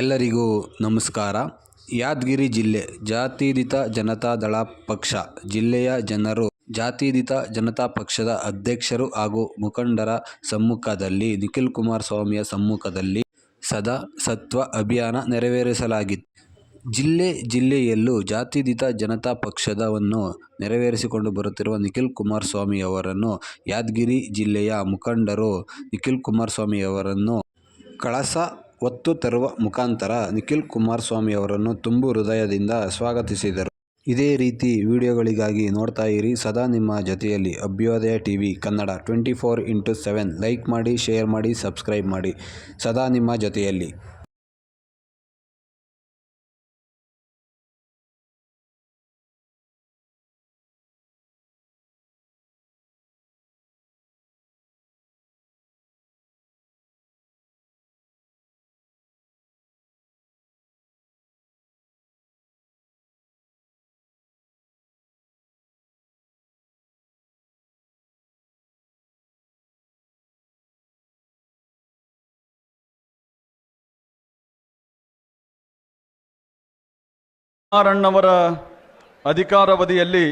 ಎಲ್ಲರಿಗೂ ನಮಸ್ಕಾರ. ಯಾದಗಿರಿ ಜಿಲ್ಲೆ ಜಾತ್ಯತೀತ ಜನತಾದಳ ಪಕ್ಷ ಜಿಲ್ಲೆಯ ಜನರು ಜಾತ್ಯತೀತ ಜನತಾ ಪಕ್ಷದ ಅಧ್ಯಕ್ಷರು ಹಾಗೂ ಮುಖಂಡರ ಸಮ್ಮುಖದಲ್ಲಿ ನಿಖಿಲ್ ಕುಮಾರಸ್ವಾಮಿಯ ಸಮ್ಮುಖದಲ್ಲಿ ಸದಾ ಸತ್ವ ಅಭಿಯಾನ ನೆರವೇರಿಸಲಾಗಿತ್ತು. ಜಿಲ್ಲೆಯಲ್ಲೂ ಜಾತ್ಯತೀತ ಜನತಾ ಪಕ್ಷವನ್ನು ನೆರವೇರಿಸಿಕೊಂಡು ಬರುತ್ತಿರುವ ನಿಖಿಲ್ ಕುಮಾರಸ್ವಾಮಿಯವರನ್ನು ಯಾದಗಿರಿ ಜಿಲ್ಲೆಯ ಮುಖಂಡರು ನಿಖಿಲ್ ಕುಮಾರಸ್ವಾಮಿಯವರನ್ನು ಕಳಸ ಹೊತ್ತು ತರುವ ಮುಖಾಂತರ ನಿಖಿಲ್ ಕುಮಾರಸ್ವಾಮಿಯವರನ್ನು ತುಂಬು ಹೃದಯದಿಂದ ಸ್ವಾಗತಿಸಿದರು. ಇದೇ ರೀತಿ ವಿಡಿಯೋಗಳಿಗಾಗಿ ನೋಡ್ತಾ ಇರಿ ಸದಾ ನಿಮ್ಮ ಜೊತೆಯಲ್ಲಿ ಅಭ್ಯುದಯ ಟಿವಿ ಕನ್ನಡ 24x7. ಲೈಕ್ ಮಾಡಿ, ಶೇರ್ ಮಾಡಿ, ಸಬ್ಸ್ಕ್ರೈಬ್ ಮಾಡಿ. ಸದಾ ನಿಮ್ಮ ಜೊತೆಯಲ್ಲಿ. ಅಣ್ಣವರ ಅಧಿಕಾರಾವಧಿಯಲ್ಲಿ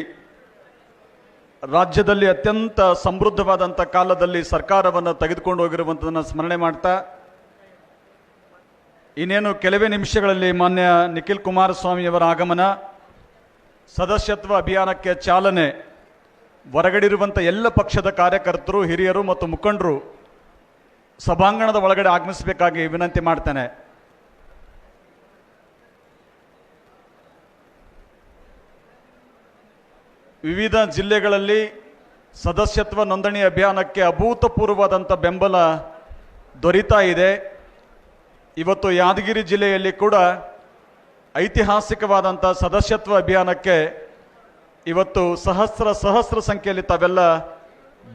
ರಾಜ್ಯದಲ್ಲಿ ಅತ್ಯಂತ ಸಮೃದ್ಧವಾದಂಥ ಕಾಲದಲ್ಲಿ ಸರ್ಕಾರವನ್ನು ತೆಗೆದುಕೊಂಡು ಹೋಗಿರುವಂಥದ್ದನ್ನು ಸ್ಮರಣೆ ಮಾಡ್ತಾ, ಇನ್ನೇನು ಕೆಲವೇ ನಿಮಿಷಗಳಲ್ಲಿ ಮಾನ್ಯ ನಿಖಿಲ್ ಕುಮಾರಸ್ವಾಮಿಯವರ ಆಗಮನ, ಸದಸ್ಯತ್ವ ಅಭಿಯಾನಕ್ಕೆ ಚಾಲನೆ, ಹೊರಗಡಿರುವಂಥ ಎಲ್ಲ ಪಕ್ಷದ ಕಾರ್ಯಕರ್ತರು, ಹಿರಿಯರು ಮತ್ತು ಮುಖಂಡರು ಸಭಾಂಗಣದ ಒಳಗಡೆ ಆಗಮಿಸಬೇಕಾಗಿ ವಿನಂತಿ ಮಾಡ್ತೇನೆ. ವಿವಿಧ ಜಿಲ್ಲೆಗಳಲ್ಲಿ ಸದಸ್ಯತ್ವ ನೋಂದಣಿ ಅಭಿಯಾನಕ್ಕೆ ಅಭೂತಪೂರ್ವವಾದಂಥ ಬೆಂಬಲ ದೊರೀತಾ ಇದೆ. ಇವತ್ತು ಯಾದಗಿರಿ ಜಿಲ್ಲೆಯಲ್ಲಿ ಕೂಡ ಐತಿಹಾಸಿಕವಾದಂಥ ಸದಸ್ಯತ್ವ ಅಭಿಯಾನಕ್ಕೆ ಇವತ್ತು ಸಹಸ್ರ ಸಂಖ್ಯೆಯಲ್ಲಿ ತಾವೆಲ್ಲ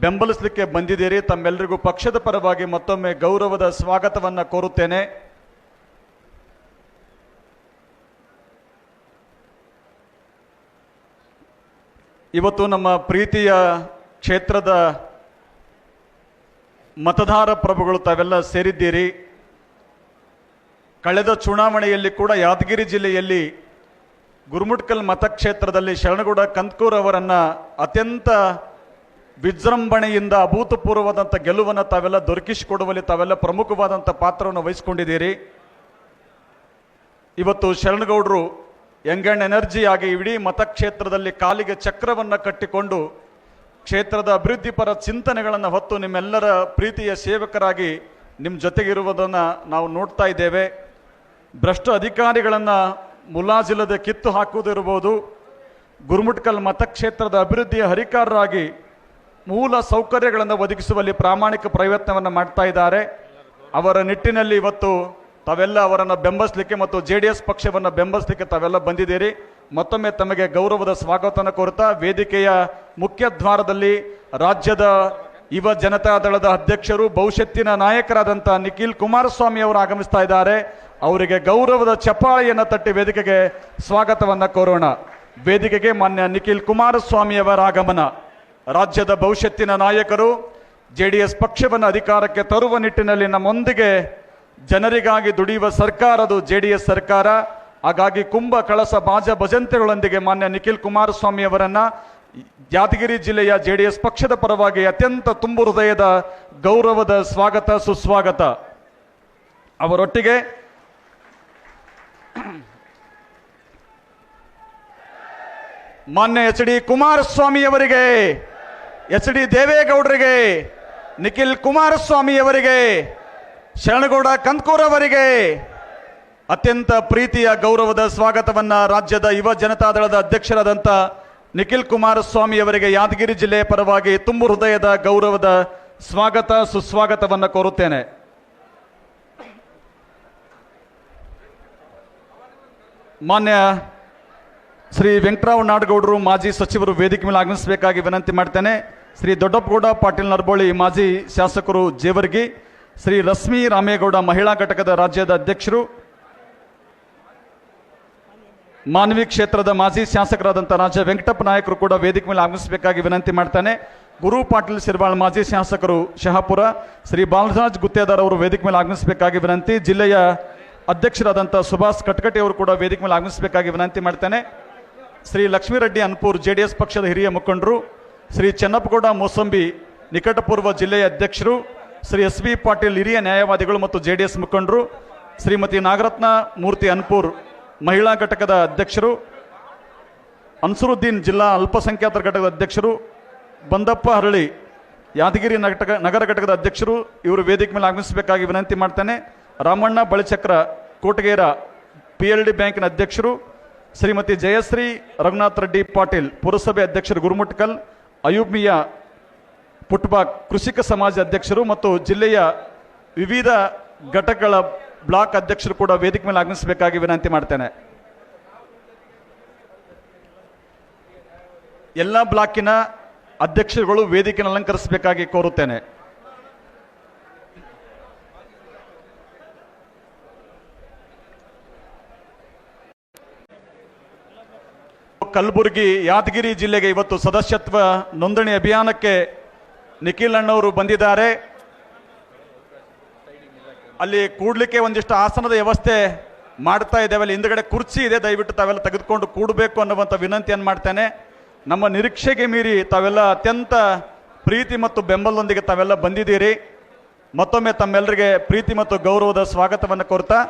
ಬೆಂಬಲಿಸಲಿಕ್ಕೆ ಬಂದಿದ್ದೀರಿ. ತಮ್ಮೆಲ್ಲರಿಗೂ ಪಕ್ಷದ ಪರವಾಗಿ ಮತ್ತೊಮ್ಮೆ ಗೌರವದ ಸ್ವಾಗತವನ್ನು ಕೋರುತ್ತೇನೆ. ಇವತ್ತು ನಮ್ಮ ಪ್ರೀತಿಯ ಕ್ಷೇತ್ರದ ಮತದಾರ ಪ್ರಭುಗಳು ತಾವೆಲ್ಲ ಸೇರಿದ್ದೀರಿ. ಕಳೆದ ಚುನಾವಣೆಯಲ್ಲಿ ಕೂಡ ಯಾದಗಿರಿ ಜಿಲ್ಲೆಯಲ್ಲಿ ಗುರುಮುಟ್ಕಲ್ ಮತಕ್ಷೇತ್ರದಲ್ಲಿ ಶರಣಗೌಡ ಕಂದಕೂರ್ ಅವರನ್ನು ಅತ್ಯಂತ ವಿಜೃಂಭಣೆಯಿಂದ ಅಭೂತಪೂರ್ವವಾದಂಥ ಗೆಲುವನ್ನು ತಾವೆಲ್ಲ ದೊರಕಿಸಿಕೊಡುವಲ್ಲಿ ತಾವೆಲ್ಲ ಪ್ರಮುಖವಾದಂಥ ಪಾತ್ರವನ್ನು ವಹಿಸಿಕೊಂಡಿದ್ದೀರಿ. ಇವತ್ತು ಶರಣಗೌಡರು ಯಂಗ್ ಆ್ಯಂಡ್ ಎನರ್ಜಿ ಆಗಿ ಇಡೀ ಮತಕ್ಷೇತ್ರದಲ್ಲಿ ಕಾಲಿಗೆ ಚಕ್ರವನ್ನು ಕಟ್ಟಿಕೊಂಡು ಕ್ಷೇತ್ರದ ಅಭಿವೃದ್ಧಿ ಪರ ಚಿಂತನೆಗಳನ್ನು ಹೊತ್ತು ನಿಮ್ಮೆಲ್ಲರ ಪ್ರೀತಿಯ ಸೇವಕರಾಗಿ ನಿಮ್ಮ ಜೊತೆಗಿರುವುದನ್ನು ನಾವು ನೋಡ್ತಾ ಇದ್ದೇವೆ. ಭ್ರಷ್ಟ ಅಧಿಕಾರಿಗಳನ್ನು ಮುಲಾಜಿಲ್ಲದೆ ಕಿತ್ತು ಹಾಕುವುದಿರ್ಬೋದು, ಗುರುಮುಟ್ಕಲ್ ಮತಕ್ಷೇತ್ರದ ಅಭಿವೃದ್ಧಿಯ ಹರಿಕಾರರಾಗಿ ಮೂಲ ಸೌಕರ್ಯಗಳನ್ನು ಒದಗಿಸುವಲ್ಲಿ ಪ್ರಾಮಾಣಿಕ ಪ್ರಯತ್ನವನ್ನು ಮಾಡ್ತಾ ಇದ್ದಾರೆ. ಅವರ ನಿಟ್ಟಿನಲ್ಲಿ ಇವತ್ತು ತಾವೆಲ್ಲ ಅವರನ್ನು ಬೆಂಬಲಿಸಲಿಕ್ಕೆ ಮತ್ತು JDS ಪಕ್ಷವನ್ನು ಬೆಂಬಲಿಸಲಿಕ್ಕೆ ತಾವೆಲ್ಲ ಬಂದಿದ್ದೀರಿ. ಮತ್ತೊಮ್ಮೆ ತಮಗೆ ಗೌರವದ ಸ್ವಾಗತವನ್ನು ಕೋರುತ್ತಾ, ವೇದಿಕೆಯ ಮುಖ್ಯ ದ್ವಾರದಲ್ಲಿ ರಾಜ್ಯದ ಯುವ ಜನತಾದಳದ ಅಧ್ಯಕ್ಷರು, ಭವಿಷ್ಯತ್ತಿನ ನಾಯಕರಾದಂಥ ನಿಖಿಲ್ ಕುಮಾರಸ್ವಾಮಿ ಅವರು ಆಗಮಿಸ್ತಾ ಇದ್ದಾರೆ. ಅವರಿಗೆ ಗೌರವದ ಚಪ್ಪಾಳೆಯನ್ನು ತಟ್ಟಿ ವೇದಿಕೆಗೆ ಸ್ವಾಗತವನ್ನು ಕೋರೋಣ. ವೇದಿಕೆಗೆ ಮಾನ್ಯ ನಿಖಿಲ್ ಕುಮಾರಸ್ವಾಮಿಯವರ ಆಗಮನ. ರಾಜ್ಯದ ಭವಿಷ್ಯತ್ತಿನ ನಾಯಕರು JDS ಪಕ್ಷವನ್ನು ಅಧಿಕಾರಕ್ಕೆ ತರುವ ನಿಟ್ಟಿನಲ್ಲಿ ನಮ್ಮೊಂದಿಗೆ ಜನರಿಗಾಗಿ ದುಡಿಯುವ ಸರ್ಕಾರದು JDS ಸರ್ಕಾರ. ಹಾಗಾಗಿ ಕುಂಭ ಕಳಸ ಬಾಜ ಭಜಂತೆಗಳೊಂದಿಗೆ ಮಾನ್ಯ ನಿಖಿಲ್ ಕುಮಾರಸ್ವಾಮಿ ಅವರನ್ನ ಯಾದಗಿರಿ ಜಿಲ್ಲೆಯ JDS ಪಕ್ಷದ ಪರವಾಗಿ ಅತ್ಯಂತ ತುಂಬು ಹೃದಯದ ಗೌರವದ ಸ್ವಾಗತ, ಸುಸ್ವಾಗತ. ಅವರೊಟ್ಟಿಗೆ ಮಾನ್ಯ HD ಕುಮಾರಸ್ವಾಮಿ ಅವರಿಗೆ, HD ದೇವೇಗೌಡರಿಗೆ, ನಿಖಿಲ್ ಕುಮಾರಸ್ವಾಮಿ ಅವರಿಗೆ, ಶರಣಗೌಡ ಕಂದಕೂರ್ ಅವರಿಗೆ ಅತ್ಯಂತ ಪ್ರೀತಿಯ ಗೌರವದ ಸ್ವಾಗತವನ್ನು ರಾಜ್ಯದ ಯುವ ಜನತಾದಳದ ಅಧ್ಯಕ್ಷರಾದಂಥ ನಿಖಿಲ್ ಕುಮಾರಸ್ವಾಮಿ ಅವರಿಗೆ ಯಾದಗಿರಿ ಜಿಲ್ಲೆಯ ಪರವಾಗಿ ತುಂಬು ಹೃದಯದ ಗೌರವದ ಸ್ವಾಗತ, ಸುಸ್ವಾಗತವನ್ನು ಕೋರುತ್ತೇನೆ. ಮಾನ್ಯ ಶ್ರೀ ವೆಂಕಟರಾವ್ ನಾಡಗೌಡರು ಮಾಜಿ ಸಚಿವರು ವೇದಿಕೆ ಮೇಲೆ ಆಗಮಿಸಬೇಕಾಗಿ ವಿನಂತಿ ಮಾಡ್ತೇನೆ. ಶ್ರೀ ದೊಡ್ಡಪ್ಪಗೌಡ ಪಾಟೀಲ್ ನರಬೋಳಿ ಮಾಜಿ ಶಾಸಕರು ಜೇವರ್ಗಿ, ಶ್ರೀ ರಶ್ಮಿ ರಾಮೇಗೌಡ ಮಹಿಳಾ ಘಟಕದ ರಾಜ್ಯದ ಅಧ್ಯಕ್ಷರು, ಮಾನ್ವಿ ಕ್ಷೇತ್ರದ ಮಾಜಿ ಶಾಸಕರಾದಂಥ ರಾಜ ವೆಂಕಟಪ್ಪ ನಾಯಕರು ಕೂಡ ವೇದಿಕೆ ಮೇಲೆ ಆಗಮಿಸಬೇಕಾಗಿ ವಿನಂತಿ ಮಾಡ್ತಾನೆ. ಗುರು ಪಾಟೀಲ್ ಸಿರ್ವಾಳ್ ಮಾಜಿ ಶಾಸಕರು ಶಹಾಪುರ, ಶ್ರೀ ಬಾಲರಾಜ್ ಗುತ್ತೇದಾರ್ ಅವರು ವೇದಿಕೆ ಮೇಲೆ ಆಗಮಿಸಬೇಕಾಗಿ ವಿನಂತಿ. ಜಿಲ್ಲೆಯ ಅಧ್ಯಕ್ಷರಾದಂಥ ಸುಭಾಷ್ ಕಟ್ಕಟಿ ಅವರು ಕೂಡ ವೇದಿಕೆ ಮೇಲೆ ಆಗಮಿಸಬೇಕಾಗಿ ವಿನಂತಿ ಮಾಡ್ತೇನೆ. ಶ್ರೀ ಲಕ್ಷ್ಮೀರೆಡ್ಡಿ ಅನ್ಪೂರ್ JDS ಪಕ್ಷದ ಹಿರಿಯ ಮುಖಂಡರು, ಶ್ರೀ ಚೆನ್ನಪ್ಪಗೌಡ ಮೋಸಂಬಿ ನಿಕಟಪೂರ್ವ ಜಿಲ್ಲೆಯ ಅಧ್ಯಕ್ಷರು, ಶ್ರೀ SV ಪಾಟೀಲ್ ಹಿರಿಯ ನ್ಯಾಯವಾದಿಗಳು ಮತ್ತು JDS ಮುಖಂಡರು, ಶ್ರೀಮತಿ ನಾಗರತ್ನ ಮೂರ್ತಿ ಅನ್ಪೂರ್ ಮಹಿಳಾ ಘಟಕದ ಅಧ್ಯಕ್ಷರು, ಅನ್ಸರುದ್ದೀನ್ ಜಿಲ್ಲಾ ಅಲ್ಪಸಂಖ್ಯಾತರ ಘಟಕದ ಅಧ್ಯಕ್ಷರು, ಬಂದಪ್ಪ ಹರಳಿ ಯಾದಗಿರಿ ನಗರ ಘಟಕದ ಅಧ್ಯಕ್ಷರು ಇವರು ವೇದಿಕೆ ಮೇಲೆ ಆಗಮಿಸಬೇಕಾಗಿ ವಿನಂತಿ ಮಾಡ್ತೇನೆ. ರಾಮಣ್ಣ ಬಳಿಚಕ್ರ ಕೋಟಗೇರ PLD ಬ್ಯಾಂಕಿನ ಅಧ್ಯಕ್ಷರು, ಶ್ರೀಮತಿ ಜಯಶ್ರೀ ರಘುನಾಥ್ ರೆಡ್ಡಿ ಪಾಟೀಲ್ ಪುರಸಭೆ ಅಧ್ಯಕ್ಷರು ಗುರುಮುಟ್ಕಲ್, ಅಯೂಬ್ ಮಿಯಾ ಪುಟ್ಬಾಗ್ ಕೃಷಿಕ ಸಮಾಜ ಅಧ್ಯಕ್ಷರು ಮತ್ತು ಜಿಲ್ಲೆಯ ವಿವಿಧ ಘಟಕಗಳ ಬ್ಲಾಕ್ ಅಧ್ಯಕ್ಷರು ಕೂಡ ವೇದಿಕೆ ಮೇಲೆ ಆಗಮಿಸಬೇಕಾಗಿ ವಿನಂತಿ ಮಾಡ್ತೇನೆ. ಎಲ್ಲ ಬ್ಲಾಕಿನ ಅಧ್ಯಕ್ಷರುಗಳು ವೇದಿಕೆಯನ್ನು ಅಲಂಕರಿಸಬೇಕಾಗಿ ಕೋರುತ್ತೇನೆ. ಕಲಬುರಗಿ ಯಾದಗಿರಿ ಜಿಲ್ಲೆಗೆ ಇವತ್ತು ಸದಸ್ಯತ್ವ ನೋಂದಣಿ ಅಭಿಯಾನಕ್ಕೆ ನಿಖಿಲ್ ಅಣ್ಣವರು ಬಂದಿದ್ದಾರೆ. ಅಲ್ಲಿ ಕೂಡ್ಲಿಕ್ಕೆ ಒಂದಿಷ್ಟು ಆಸನದ ವ್ಯವಸ್ಥೆ ಮಾಡ್ತಾ ಇದ್ದೇವೆ. ಅಲ್ಲಿ ಹಿಂದ್ಗಡೆ ಕುರ್ಚಿ ಇದೆ, ದಯವಿಟ್ಟು ತಾವೆಲ್ಲ ತೆಗೆದುಕೊಂಡು ಕೂಡಬೇಕು ಅನ್ನುವಂಥ ವಿನಂತಿಯನ್ನು ಮಾಡ್ತೇನೆ. ನಮ್ಮ ನಿರೀಕ್ಷೆಗೆ ಮೀರಿ ತಾವೆಲ್ಲ ಅತ್ಯಂತ ಪ್ರೀತಿ ಮತ್ತು ಬೆಂಬಲದೊಂದಿಗೆ ತಾವೆಲ್ಲ ಬಂದಿದ್ದೀರಿ. ಮತ್ತೊಮ್ಮೆ ತಮ್ಮೆಲ್ಲರಿಗೆ ಪ್ರೀತಿ ಮತ್ತು ಗೌರವದ ಸ್ವಾಗತವನ್ನು ಕೋರ್ತಾ